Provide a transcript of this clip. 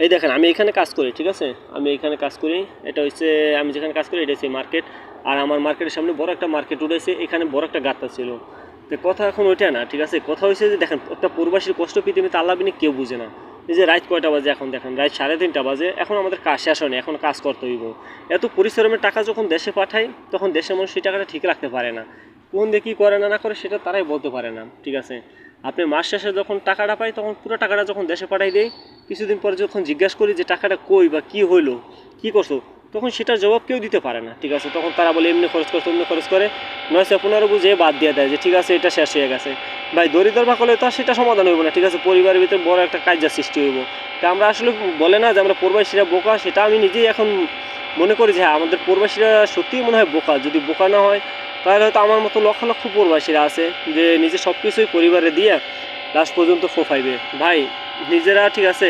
এই দেখেন আমি এখানে কাজ করি, ঠিক আছে, আমি এখানে কাজ করি। এটা হচ্ছে আমি যেখানে কাজ করি এটা হচ্ছে মার্কেট। আর আমার মার্কেটের সামনে বড় একটা মার্কেট উঠেছে, এখানে বড় একটা গাঁথা ছিল। তো কথা এখন ওইটা না, ঠিক আছে, কথা হয়েছে যে দেখেন একটা প্রবাসীর কষ্ট পৃথিবীতে আল্লাহ বিনে কেউ বুঝে না। এই যে রাত কয়টা বাজে, এখন দেখেন রাত 3:30 বাজে, এখন আমাদের কাজ শেষ হয়নি, এখন কাজ করতে হইব। এত পরিশ্রমের টাকা যখন দেশে পাঠায় তখন দেশের মানুষ সেই টাকাটা ঠিক রাখতে পারে না। কোন দিয়ে কী করে না না করে সেটা তারাই বলতে পারে না, ঠিক আছে। আপনি মাস শেষে যখন টাকাটা পাই তখন পুরো টাকাটা যখন দেশে পাঠাই দেয়, কিছুদিন পরে যখন জিজ্ঞাসা করি যে টাকাটা কই বা কী হইলো, কী করছো, তখন সেটার জবাব কেউ দিতে পারে না, ঠিক আছে। তখন তারা বলে এমনি খরচ করছে, এমনি খরচ করে, নয়সে 15 বুঝে বাদ দিয়ে দেয় যে ঠিক আছে এটা শেষ হয়ে গেছে। ভাই দরিদ্র বা করলে তো আর সেটা সমাধান হইব না, ঠিক আছে, পরিবারের ভিতরে বড় একটা কার্যের সৃষ্টি হইব। তা আমরা আসলে বলে না যে আমরা প্রবাসীরা বোকা, সেটা আমি নিজেই এখন মনে করি যে হ্যাঁ আমাদের প্রবাসীরা সত্যিই মনে হয় বোকা। যদি বোকা না হয় তাহলে হয়তো আমার মতো লক্ষ লক্ষ প্রবাসীরা আছে যে নিজে সব কিছুই পরিবারে দিয়ে লাস্ট পর্যন্ত ফোফাইবে। ভাই নিজেরা ঠিক আছে